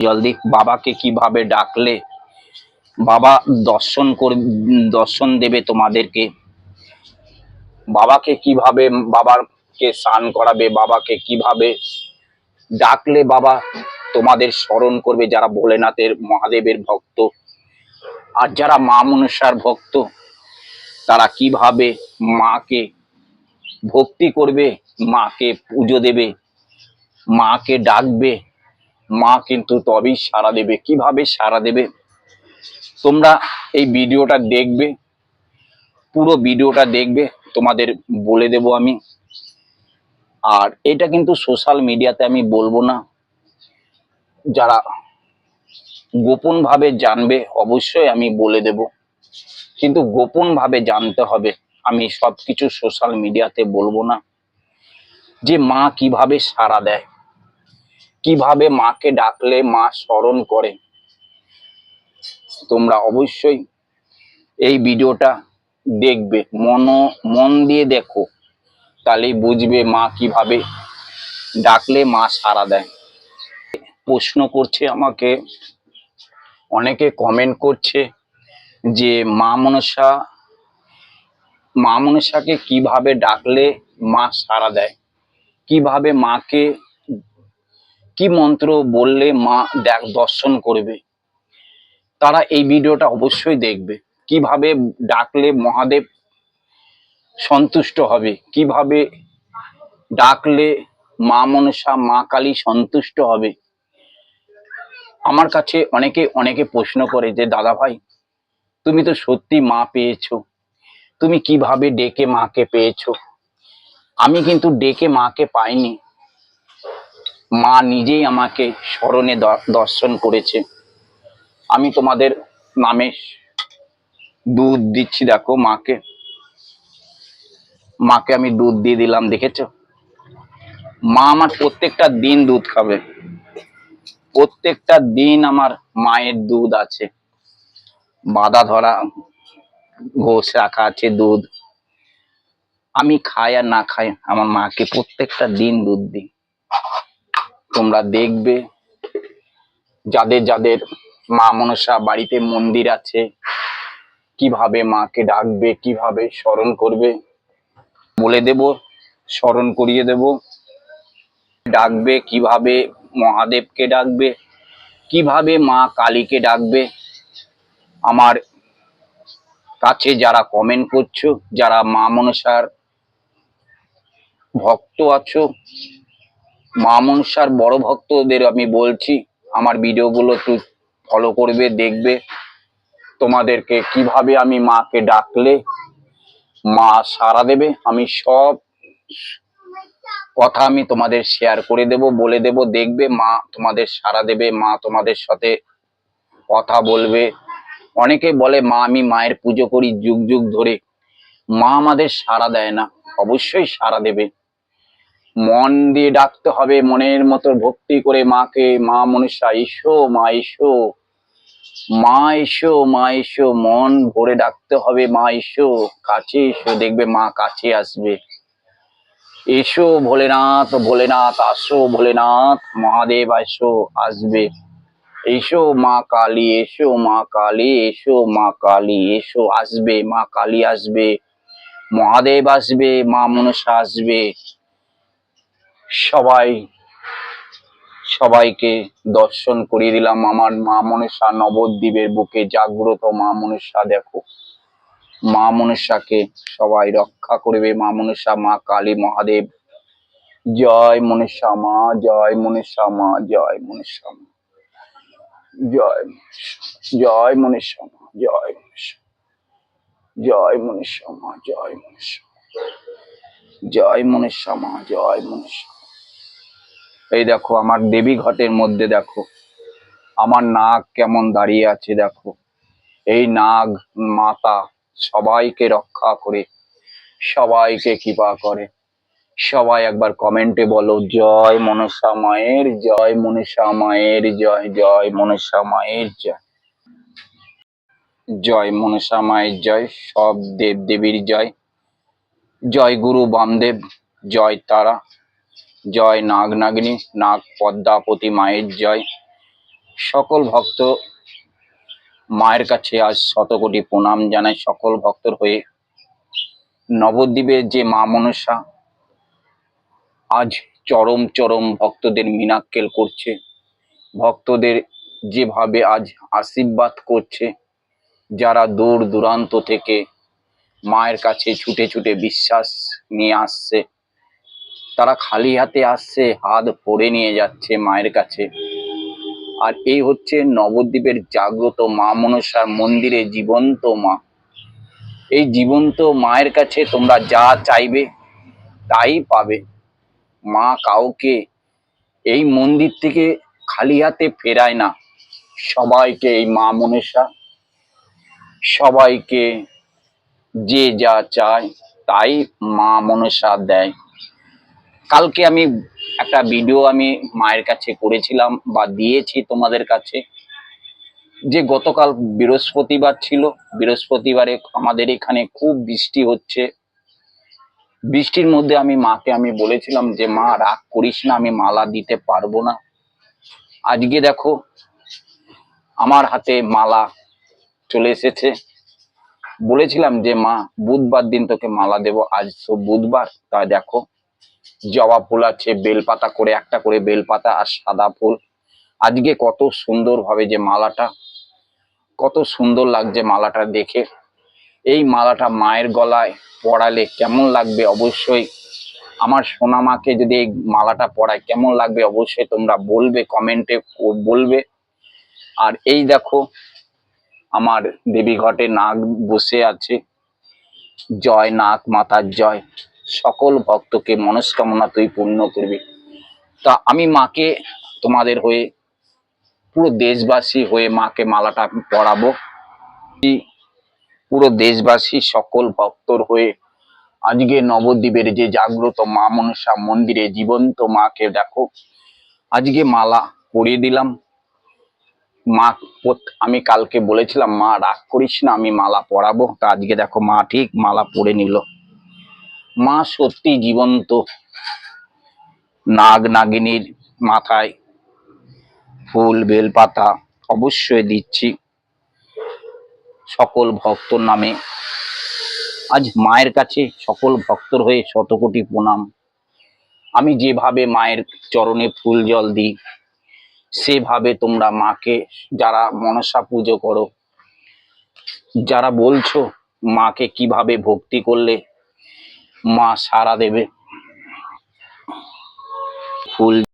জলদি বাবাকে কিভাবে ডাকলে বাবা দর্শন দেবে তোমাদেরকে। বাবাকে কিভাবে বাবাকে স্নান করাবে, বাবাকে কিভাবে ডাকলে বাবা তোমাদের স্মরণ করবে, যারা ভোলেনাথের মহাদেবের ভক্ত আর যারা মা মনসার ভক্ত, তারা কিভাবে মাকে ভক্তি করবে, মাকে পুজো দেবে, মাকে ডাকবে, মা কিন্তু তবেই সাড়া দেবে। কিভাবে সাড়া দেবে তোমরা এই ভিডিওটা দেখবে, পুরো ভিডিওটা দেখবে, তোমাদের বলে দেব আমি। আর এটা কিন্তু সোশ্যাল মিডিয়াতে আমি বলবো না, যারা গোপন ভাবে জানবে অবশ্যই আমি বলে দেব, কিন্তু গোপন ভাবে জানতে হবে। আমি সবকিছু সোশ্যাল মিডিয়াতে বলবো না। যে মা কিভাবে সাড়া দেয়, কিভাবে মাকে ডাকলে মা স্মরণ করে, তোমরা অবশ্যই এই ভিডিওটা দেখবে, মন দিয়ে দেখো, তাহলেই বুঝবে মা কিভাবে ডাকলে মা সাড়া দেয়। প্রশ্ন করছে আমাকে, অনেকে কমেন্ট করছে যে মা মনসাকে কিভাবে ডাকলে মা সাড়া দেয়, কিভাবে মাকে কি মন্ত্র বললে মা দর্শন করবে। তারা এই ভিডিওটা অবশ্যই দেখবে, কিভাবে ডাকলে মহাদেব সন্তুষ্ট হবে, কিভাবে ডাকলে মা মনসা মা কালী সন্তুষ্ট হবে। আমার কাছে অনেকে প্রশ্ন করে যে দাদা ভাই, তুমি তো সত্যি মা পেয়েছো, তুমি কিভাবে ডেকে মাকে পেয়েছো? আমি কিন্তু ডেকে মাকে পাইনি, মা নিজেই আমাকে স্মরণে দর্শন করেছে। আমি তোমাদের নামে দুধ দিচ্ছি, দেখো মাকে আমি দুধ দিয়ে দিলাম, দেখেছো? মা আমার প্রত্যেকটা দিন দুধ খাবে, প্রত্যেকটা দিন আমার মায়ের দুধ আছে, বাঁধা ধরা ঘোষ রাখা আছে দুধ। আমি খাই আর না খাই, আমার মাকে প্রত্যেকটা দিন দুধ দিই। তোমরা দেখবে, যাদের যাদের মা মনসা বাড়িতে মন্দির আছে, কিভাবে মাকে ডাকবে, কিভাবে স্মরণ করবে বলে দেব, স্মরণ করিয়ে দেব। ডাকবে কিভাবে, মহাদেবকে ডাকবে কিভাবে, মা কালীকে ডাকবে। আমার কাছে যারা কমেন্ট করছো, যারা মা মনসার ভক্ত আছো, মা মনসার বড় ভক্তদের আমি বলছি, আমার ভিডিওগুলো একটু ফলো করবে, দেখবে তোমাদেরকে কিভাবে আমি মাকে ডাকলে মা সাড়া দেবে। আমি সব কথা আমি তোমাদের শেয়ার করে দেব, বলে দেব, দেখবে মা তোমাদের সাড়া দেবে, মা তোমাদের সাথে কথা বলবে। অনেকে বলে মা আমি মায়ের পুজো করি যুগ যুগ ধরে, মা আমাদের সাড়া দেয় না। অবশ্যই সাড়া দেবে, মন দিয়ে ডাকতে হবে, মনের মতো ভক্তি করে মাকে। মা মনসা এসো, মা এসো, মা এসো, মা এসো, মন ভরে ডাকতে হবে, মা এসো, কাছে এসো, দেখবে মা কাছে আসবে। এসো ভোলেনাথ, ভোলেনাথ আসো, ভোলেনাথ মহাদেব আসো, আসবে। এসো মা কালী, এসো মা কালী, এসো মা কালী, এসো, আসবে মা কালী, আসবে মহাদেব, আসবে মা মনসা, আসবে। সবাইকে দর্শন করিয়ে দিলাম আমার মা মনসা নবদ্বীপের বুকে জাগ্রত মা মনসা। দেখো মা মনসাকে সবাই রক্ষা করবে, মা মনসা, মা কালী, মহাদেব। জয় মনসা মা, জয় মনসা মা, জয় মনসা মা, জয় জয় মনসা মা, জয় মনসা, জয় মনসা মা, জয় মনসা, জয় মনসা মা, জয় মনসা। এই দেখো আমার দেবী ঘটের মধ্যে দেখো আমার নাগ কেমন দাঁড়িয়ে আছে, দেখো এই নাগ মাতা সবাইকে রক্ষা করে, সবাইকে কৃপা করে। সবাই একবার কমেন্টে বলো জয় মনসা মায়ের, জয় মনসা মায়ের, জয় জয় মনসা মায়ের জয়, জয় মনসা মায়ের জয়, সব দেব দেবীর জয়। জয় গুরু বামদেব, জয় তারা, জয় নাগ নাগিনী, নাগ পদ্মাপতি মায়ের জয়। সকল ভক্ত মায়ের কাছে আজ শতকোটি প্রণাম জানাই সকল ভক্তর হয়ে। নবদ্বীপের যে মা মনসা আজ চরম চরম ভক্তদের মিরাক্কেল করছে, ভক্তদের যেভাবে আজ আশীর্বাদ করছে, যারা দূর দূরান্ত থেকে মায়ের কাছে ছুটে ছুটে বিশ্বাস নিয়ে আসছে, তারা খালি হাতে আসছে, হাত ভরে নিয়ে যাচ্ছে মায়ের কাছে। আর এই হচ্ছে নবদ্বীপের জাগ্রত মা মনসার মন্দিরে জীবন্ত মা। এই জীবন্ত মায়ের কাছে তোমরা যা চাইবে তাই পাবে। মা কাউকে এই মন্দির থেকে খালি হাতে ফেরায় না, সবাইকে এই মা মনসা সবাইকে যে যা চায় তাই মা মনসা দেয়। কালকে আমি একটা ভিডিও আমি মায়ের কাছে করেছিলাম বা দিয়েছি তোমাদের কাছে, যে গতকাল বৃহস্পতিবার ছিল, বৃহস্পতিবারে আমাদের এখানে খুব বৃষ্টি হচ্ছে। বৃষ্টির মধ্যে আমি মাকে বলেছিলাম যে মা রাগ করিস না, আমি মালা দিতে পারবো না। আজকে দেখো আমার হাতে মালা চলে এসেছে। বলেছিলাম যে মা বুধবার দিন তোকে মালা দেব, আজ তো বুধবার, তাই দেখো জবা ফুল আছে, বেলপাতা করে একটা করে বেলপাতা আর সাদা ফুল। আজকে কত সুন্দর ভাবে যে মালাটা, কত সুন্দর লাগছে মালাটা দেখে। এই মালাটা মায়ের গলায় পরালে কেমন লাগবে অবশ্যই, আমার সোনা মাকে যদি এই মালাটা পরায় কেমন লাগবে অবশ্যই তোমরা বলবে, কমেন্টে বলবে। আর এই দেখো আমার দেবী ঘটে নাগ বসে আছে, জয় নাগ মাতার জয়। সকল ভক্তকে মনস্কামনা তুই পূর্ণ করবি। তা আমি মাকে তোমাদের হয়ে, পুরো দেশবাসী হয়ে মাকে মালাটা পরাবো। পুরো দেশবাসী সকল ভক্তর হয়ে আজকে নবদ্বীপের যে জাগ্রত মা মনসা মন্দিরে জীবন্ত মাকে দেখো আজকে মালা পরিয়ে দিলাম। মা আমি কালকে বলেছিলাম মা রাগ করিস না, আমি মালা পরাবো, তা আজকে দেখো মা ঠিক মালা পরে নিল। মা সত্যি জীবন্ত। নাগ নাগিনীর মাথায় ফুল বেলপাতা অবশ্যই দিচ্ছি সকল ভক্তর নামে। আজ মায়ের কাছে সকল ভক্তর হয়ে শতকোটি প্রণাম। আমি যেভাবে মায়ের চরণে ফুল জল দিই, সেভাবে তোমরা মাকে যারা মনসা পুজো করো, যারা বলছো মাকে কিভাবে ভক্তি করলে মা সাড়া দেবে, ফুল